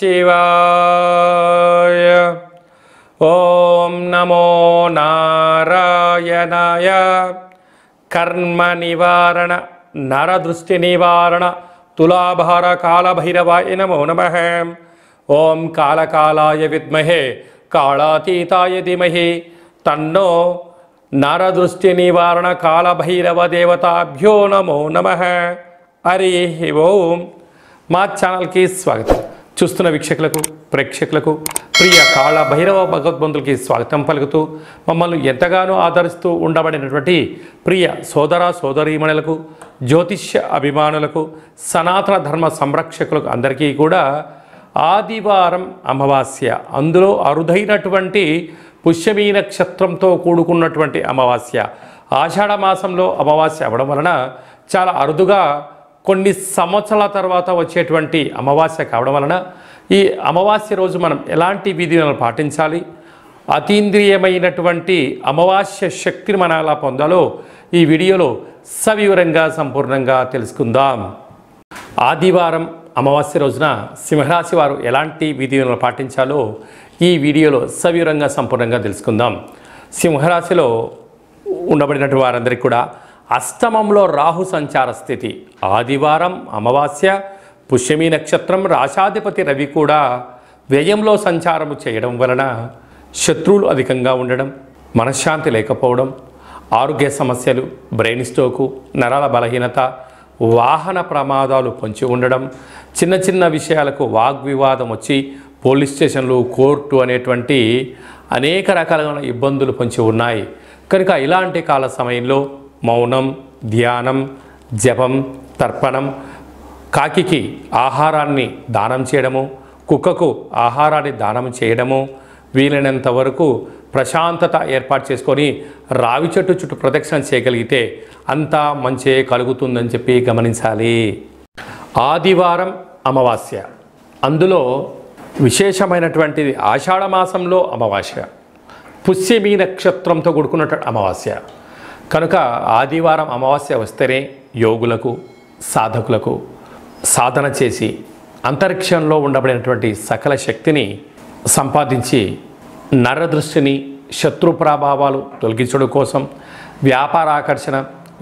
శివాయ. ఓం నమో నారాయణాయ. కర్మ నివారణ నరదృష్టి నివారణ తులాభార కాళభైరవాయ నమో నమః. ఓం కాళకాలాయ విద్మహే కాళాతీతాయ ధీమహి తన్నో నరదృష్టి నివారణ కాళభైరవ దేవతాభ్యో నమో నమః. హరి ఓం. మా ఛానల్కి స్వాగతం. చూస్తున్న వీక్షకులకు ప్రేక్షకులకు ప్రియ కాళభైరవ భగవద్బంధులకి స్వాగతం పలుకుతూ మమ్మల్ని ఎంతగానో ఆదరిస్తూ ఉండబడినటువంటి ప్రియ సోదర సోదరీమణులకు, జ్యోతిష్య అభిమానులకు, సనాతన ధర్మ సంరక్షకులకు అందరికీ కూడా ఆదివారం అమావాస్య, అందులో అరుదైనటువంటి పుష్యమీ నక్షత్రంతో కూడుకున్నటువంటి అమావాస్య, ఆషాఢ మాసంలో అమావాస్య అవ్వడం వలన చాలా అరుదుగా కొన్ని సంవత్సరాల తర్వాత వచ్చేటువంటి అమావాస్య కావడం వలన ఈ అమావాస్య రోజు మనం ఎలాంటి విధులను పాటించాలి, అతీంద్రియమైనటువంటి అమావాస్య శక్తిని మనం ఎలా పొందాలో ఈ వీడియోలో సవివరంగా సంపూర్ణంగా తెలుసుకుందాం. ఆదివారం అమావాస్య రోజున సింహరాశి వారు ఎలాంటి విధులను పాటించాలో ఈ వీడియోలో సవివరంగా సంపూర్ణంగా తెలుసుకుందాం. సింహరాశిలో ఉండబడినటువంటి వారందరికీ కూడా అష్టమంలో రాహు సంచార స్థితి, ఆదివారం అమావాస్య, పుష్యమీ నక్షత్రం, రాశాధిపతి రవి కూడా వ్యయంలో సంచారము చేయడం వలన శత్రువులు అధికంగా ఉండడం, మనశ్శాంతి లేకపోవడం, ఆరోగ్య సమస్యలు, బ్రెయిన్ స్ట్రోకు, నరాల బలహీనత, వాహన ప్రమాదాలు పొంచి ఉండడం, చిన్న చిన్న విషయాలకు వాగ్వివాదం వచ్చి పోలీస్ స్టేషన్లు, కోర్టు అనేటువంటి అనేక రకాలైన ఇబ్బందులు పొంచి ఉన్నాయి. కనుక ఇలాంటి కాల సమయంలో మౌనం, ధ్యానం, జపం, తర్పణం, కాకికి ఆహారాన్ని దానం చేయడము, కుక్కకు ఆహారాన్ని దానం చేయడము, వీలైనంత వరకు ప్రశాంతత ఏర్పాటు చేసుకొని రావి చెట్టు చుట్టూ ప్రదక్షిణ చేయగలిగితే అంతా మంచే కలుగుతుందని చెప్పి గమనించాలి. ఆదివారం అమావాస్య, అందులో విశేషమైనటువంటిది ఆషాఢ మాసంలో అమావాస్య, పుష్యమీ నక్షత్రంతో కూడుకున్నటువంటి అమావాస్య. కనుక ఆదివారం అమావాస్య వస్తేనే యోగులకు, సాధకులకు సాధన చేసి అంతరిక్షంలో ఉండబడినటువంటి సకల శక్తిని సంపాదించి నరదృష్టిని, శత్రు ప్రభావాలు తొలగించడం కోసం వ్యాపార ఆకర్షణ,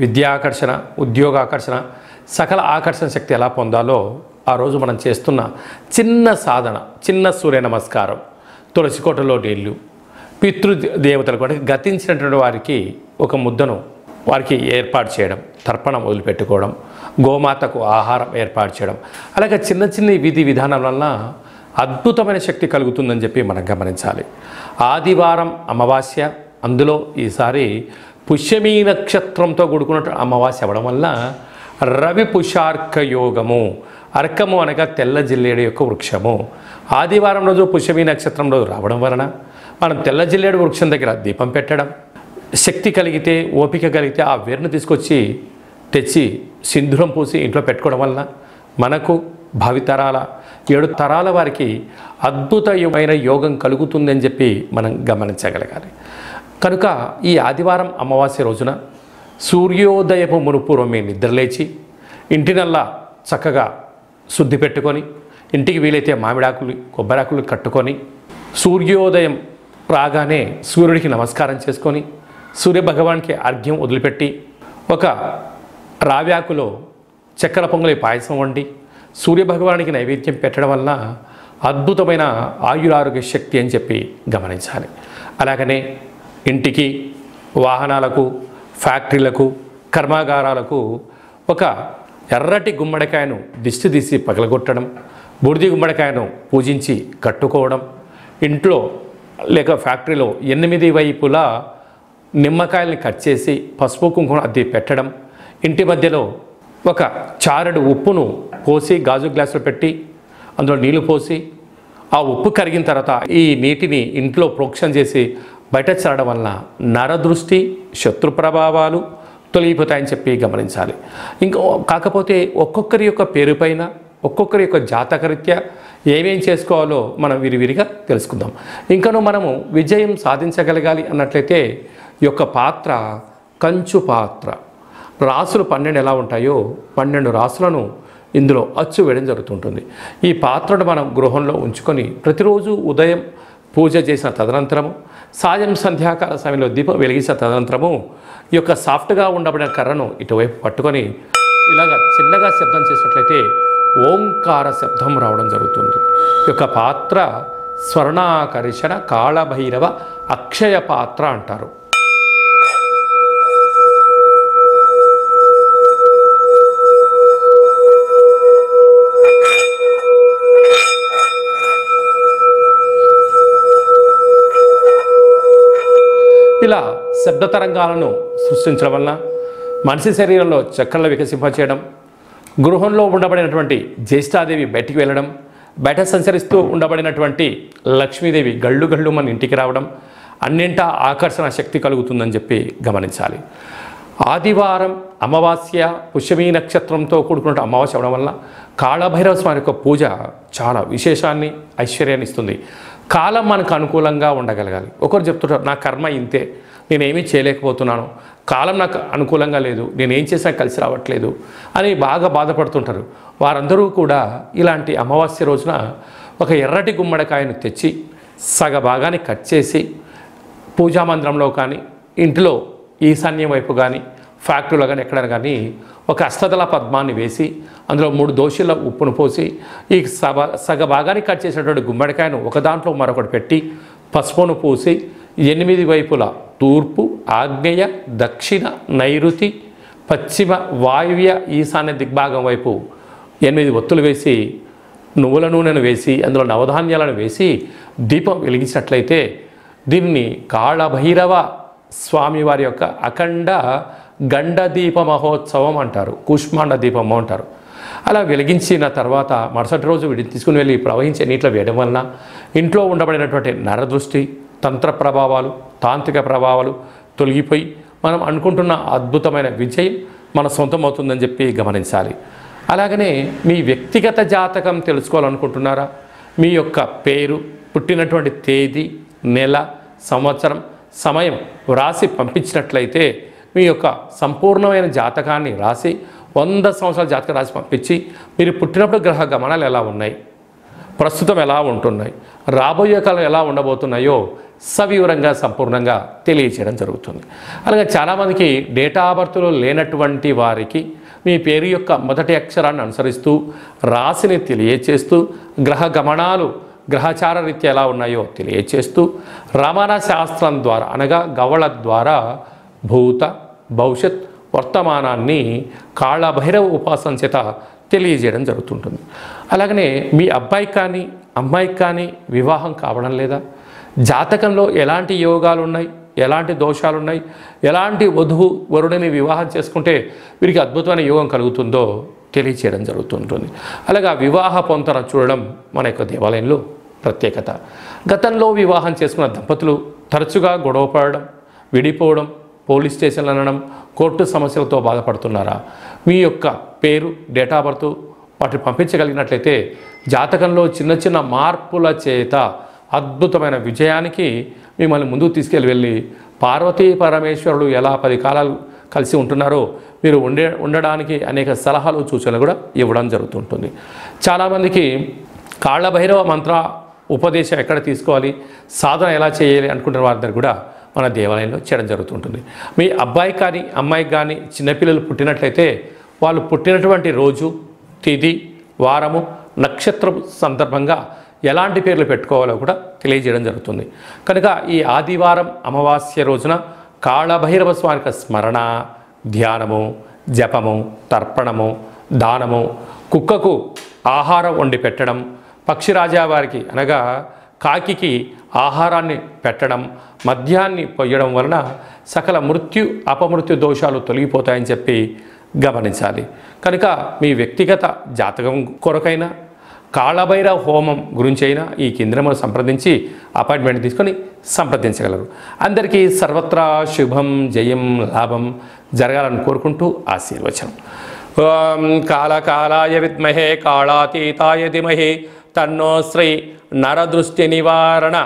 విద్యాకర్షణ, ఉద్యోగాకర్షణ, సకల ఆకర్షణ శక్తి ఎలా పొందాలో ఆ రోజు మనం చేస్తున్న చిన్న సాధన, చిన్న సూర్య నమస్కారం, తులసి కోటలో నీళ్ళు, పితృదేవతలకు అంటే గతించినటువంటి వారికి ఒక ముద్దను వారికి ఏర్పాటు చేయడం, తర్పణం వదిలిపెట్టుకోవడం, గోమాతకు ఆహారం ఏర్పాటు చేయడం, అలాగే చిన్న చిన్న విధి విధానాల వలన అద్భుతమైన శక్తి కలుగుతుందని చెప్పి మనం గమనించాలి. ఆదివారం అమావాస్య, అందులో ఈసారి పుష్యమీ నక్షత్రంతో కూడుకున్న అమావాస్య అవ్వడం వల్ల రవి పుషార్క యోగము, అర్కము అనగా తెల్ల జిల్లేడు యొక్క వృక్షము, ఆదివారం రోజు పుష్యమీ నక్షత్రం రోజు రావడం వలన మనం తెల్ల జిల్లేడు వృక్షం దగ్గర దీపం పెట్టడం, శక్తి కలిగితే, ఓపిక కలిగితే ఆ వేరును తీసుకొచ్చి తెచ్చి సింధూరం పూసి ఇంట్లో పెట్టుకోవడం వలన మనకు భావితరాల 7 తరాల వారికి అద్భుతమైన యోగం కలుగుతుందని చెప్పి మనం గమనించగలగాలి. కనుక ఈ ఆదివారం అమావాస్య రోజున సూర్యోదయపు మునుపూర్వమే నిద్రలేచి ఇంటినల్లా చక్కగా శుద్ధి పెట్టుకొని, ఇంటికి వీలైతే మామిడాకులు, కొబ్బరాకులు కట్టుకొని, సూర్యోదయం రాగానే సూర్యుడికి నమస్కారం చేసుకొని, సూర్యభగవానికి అర్ఘ్యం వదిలిపెట్టి, ఒక రావ్యాకులో చక్కెర పొంగలి పాయసం వండి సూర్యభగవానికి నైవేద్యం పెట్టడం వలన అద్భుతమైన ఆయురారోగ్య శక్తి అని చెప్పి గమనించాలి. అలాగనే ఇంటికి, వాహనాలకు, ఫ్యాక్టరీలకు, కర్మాగారాలకు ఒక ఎర్రటి గుమ్మడికాయను దిష్టి తీసి పగలగొట్టడం, బూడిది గుమ్మడికాయను పూజించి కట్టుకోవడం, ఇంట్లో లేక ఫ్యాక్టరీలో 8 వైపులా నిమ్మకాయల్ని కట్ చేసి పసుపు కుంకుమ అద్ది పెట్టడం, ఇంటి మధ్యలో ఒక చారెడు ఉప్పును పోసి గాజు గ్లాసులో పెట్టి అందులో నీళ్లు పోసి ఆ ఉప్పు కరిగిన తర్వాత ఈ నీటిని ఇంట్లో ప్రోక్షణ చేసి బయట చల్లడం వలన నరదృష్టి, శత్రు ప్రభావాలు తొలగిపోతాయని చెప్పి గమనించాలి. ఇంకా కాకపోతే ఒక్కొక్కరి యొక్క పేరు పైన, ఒక్కొక్కరి యొక్క జాతకరీత్యా ఏమేం చేసుకోవాలో మనం విరివిరిగా తెలుసుకుందాం. ఇంకనూ మనము విజయం సాధించగలగాలి అన్నట్లయితే ఈ యొక్క పాత్ర కంచు పాత్ర, రాసులు 12 ఎలా ఉంటాయో 12 రాసులను ఇందులో అచ్చు వేయడం జరుగుతుంటుంది. ఈ పాత్రను మనం గృహంలో ఉంచుకొని ప్రతిరోజు ఉదయం పూజ చేసిన తదనంతరము, సాయం సంధ్యాకాల సమయంలో దీపం వెలిగించిన తదనంతరము ఈ యొక్క సాఫ్ట్గా ఉండబడిన కర్రను ఇటువైపు పట్టుకొని ఇలాగ చిన్నగా శబ్దం చేసినట్లయితే ఓంకార శబ్దం రావడం జరుగుతుంది. ఈ యొక్క పాత్ర స్వర్ణాకర్షణ కాళభైరవ అక్షయ పాత్ర అంటారు. ఇలా శబ్ద తరంగాలను సృష్టించడం వలన మనిషి శరీరంలో చక్రాలు వికసింపచేయడం, గృహంలో ఉండబడినటువంటి జ్యేష్ఠాదేవి బయటికి వెళ్ళడం, బయట సంచరిస్తూ ఉండబడినటువంటి లక్ష్మీదేవి గళ్ళు గళ్ళు మన ఇంటికి రావడం, అన్నింటా ఆకర్షణ శక్తి కలుగుతుందని చెప్పి గమనించాలి. ఆదివారం అమావాస్య పుష్యమీ నక్షత్రంతో కూడుకున్న అమావాస్య అవడం వల్ల కాళభైరవ స్వామి యొక్క పూజ చాలా విశేషాన్ని ఐశ్వర్యాన్ని ఇస్తుంది. కాలం మనకు అనుకూలంగా ఉండగలగాలి. ఒకరు చెప్తుంటారు, నా కర్మ ఇంతే, నేనేమీ చేయలేకపోతున్నాను, కాలం నాకు అనుకూలంగా లేదు, నేనేం చేసినా కలిసి రావట్లేదు అని బాగా బాధపడుతుంటారు. వారందరూ కూడా ఇలాంటి అమావాస్య రోజున ఒక ఎర్రటి గుమ్మడికాయను తెచ్చి సగ భాగాన్ని కట్ చేసి పూజా మందిరంలో కానీ ఇంట్లో ఈశాన్యం వైపు కానీ ఫ్యాక్టరీలో కానీ ఎక్కడైనా కానీ ఒక అష్టదళ పద్మాన్ని వేసి అందులో 3 దోశల ఉప్పును పోసి ఈ సగ భాగాన్ని కట్ చేసినటువంటి గుమ్మడికాయను ఒక దాంట్లో మరొకటి పెట్టి పసుపును పూసి 8 వైపులా తూర్పు, ఆగ్నేయ, దక్షిణ, నైరుతి, పశ్చిమ, వాయువ్య, ఈశాన్య దిగ్భాగం వైపు 8 ఒత్తులు వేసి నువ్వుల నూనెను వేసి అందులో నవధాన్యాలను వేసి దీపం వెలిగించినట్లయితే దీన్ని కాళభైరవ స్వామివారి యొక్క అఖండ గండ దీప మహోత్సవం అంటారు, కూష్మాండ దీపము అంటారు. అలా వెలిగించిన తర్వాత మరుసటి రోజు వీటిని తీసుకుని వెళ్ళి ప్రవహించే నీటిలో వేయడం వలన ఇంట్లో ఉండబడినటువంటి నరదృష్టి, తంత్ర ప్రభావాలు, తాంత్రిక ప్రభావాలు తొలగిపోయి మనం అనుకుంటున్న అద్భుతమైన విజయం మన సొంతం అవుతుందని చెప్పి గమనించాలి. అలాగనే మీ వ్యక్తిగత జాతకం తెలుసుకోవాలనుకుంటున్నారా? మీ యొక్క పేరు, పుట్టినటువంటి తేదీ, నెల, సంవత్సరం, సమయం వ్రాసి పంపించినట్లయితే మీ యొక్క సంపూర్ణమైన జాతకాన్ని రాసి 100 సంవత్సరాల జాతకం రాసి పంపించి మీరు పుట్టినప్పుడు గ్రహ గమనాలు ఎలా ఉన్నాయి, ప్రస్తుతం ఎలా ఉంటున్నాయి, రాబోయే కాలం ఎలా ఉండబోతున్నాయో సవివరంగా సంపూర్ణంగా తెలియచేయడం జరుగుతుంది. అలాగే చాలామందికి డేటా ఆఫ్ బర్త్లో లేనటువంటి వారికి మీ పేరు యొక్క మొదటి అక్షరాన్ని అనుసరిస్తూ రాశిని తెలియచేస్తూ గ్రహ గమనాలు గ్రహచార రీత్యా ఎలా ఉన్నాయో తెలియచేస్తూ రమణ శాస్త్రం ద్వారా అనగా గవళ ద్వారా భూత, భవిష్యత్, వర్తమానాన్ని కాళభైరవ ఉపాసన చేత తెలియజేయడం జరుగుతుంటుంది. అలాగనే మీ అబ్బాయికి కానీ అమ్మాయికి కానీ వివాహం కావడం లేదా, జాతకంలో ఎలాంటి యోగాలు ఉన్నాయి, ఎలాంటి దోషాలు ఉన్నాయి, ఎలాంటి వధువు వరుడిని వివాహం చేసుకుంటే వీరికి అద్భుతమైన యోగం కలుగుతుందో తెలియచేయడం జరుగుతుంటుంది. అలాగా వివాహ పొంతన చూడడం మన యొక్క దేవాలయంలో ప్రత్యేకత. గతంలో వివాహం చేసుకున్న దంపతులు తరచుగా గొడవ పడడం, విడిపోవడం, పోలీస్ స్టేషన్లు అనడం, కోర్టు సమస్యలతో బాధపడుతున్నారా? మీ యొక్క పేరు, డేట్ ఆఫ్ బర్త్ వాటిని పంపించగలిగినట్లయితే జాతకంలో చిన్న చిన్న మార్పుల చేత అద్భుతమైన విజయానికి మిమ్మల్ని ముందుకు తీసుకెళ్ళి పార్వతీ పరమేశ్వరులు ఎలా 10 కాలాలు కలిసి ఉంటున్నారో మీరు ఉండడానికి అనేక సలహాలు, సూచనలు కూడా ఇవ్వడం జరుగుతుంటుంది. చాలామందికి కాళభైరవ మంత్ర ఉపదేశం ఎక్కడ తీసుకోవాలి, సాధన ఎలా చేయాలి అనుకుంటున్న వారందరూ కూడా మన దేవాలయంలో చేయడం జరుగుతుంటుంది. మీ అబ్బాయి కానీ అమ్మాయికి కానీ చిన్నపిల్లలు పుట్టినట్లయితే వాళ్ళు పుట్టినటువంటి రోజు, తిథి, వారము, నక్షత్రం సందర్భంగా ఎలాంటి పేర్లు పెట్టుకోవాలో కూడా తెలియజేయడం జరుగుతుంది. కనుక ఈ ఆదివారం అమావాస్య రోజున కాళభైరవ స్వామికి స్మరణ, ధ్యానము, జపము, తర్పణము, దానము, కుక్కకు ఆహారం వండి పెట్టడం, పక్షిరాజా వారికి అనగా కాకికి ఆహారాన్ని పెట్టడం, మద్యాన్ని పొయ్యడం వలన సకల మృత్యు అపమృత్యు దోషాలు తొలగిపోతాయని చెప్పి గమనించాలి. కనుక మీ వ్యక్తిగత జాతకం కొరకైనా కాళభైరవ హోమం గురించి అయినా ఈ కేంద్రమును సంప్రదించి అపాయింట్మెంట్ తీసుకొని సంప్రదించగలరు. అందరికీ సర్వత్రా శుభం, జయం, లాభం జరగాలని కోరుకుంటూ ఆశీర్వచనం. ఓం కాళకాలాయ విద్మహే కాళాతీతాయ ధీమహి తన్నో శ్రీ నరదృష్టి నివారణ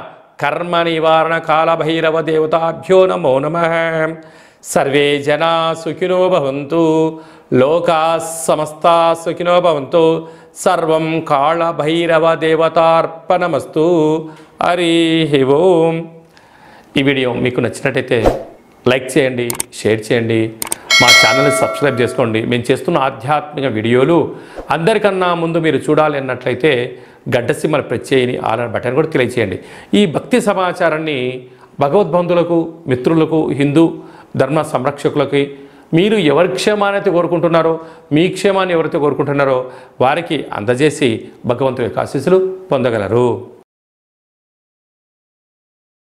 కర్మ నివారణ కాళభైరవ దేవతాభ్యో నమో నమః. సర్వే జనా సుఖినో భవంతు, లోకా సమస్తా సుఖినో భవంతు, సర్వం కాళభైరవ దేవతార్పణమస్తు. హరి ఓం. ఈ వీడియో మీకు నచ్చినట్టయితే లైక్ చేయండి, షేర్ చేయండి, మా ఛానల్ని సబ్స్క్రైబ్ చేసుకోండి. మేము చేస్తున్న ఆధ్యాత్మిక వీడియోలు అందరికన్నా ముందు మీరు చూడాలి అన్నట్లయితే గడ్డ సింబల్ ప్రెస్ చేయని ఆల్ బటన్ కూడా తెలియచేయండి. ఈ భక్తి సమాచారాన్ని భగవద్బంధులకు, మిత్రులకు, హిందూ ధర్మ సంరక్షకులకి, మీరు ఎవరి క్షేమాన్ని కోరుకుంటున్నారో, మీ క్షేమాన్ని ఎవరైతే కోరుకుంటున్నారో వారికి అందజేసి భగవంతుడి యొక్క ఆశీస్సులు పొందగలరు.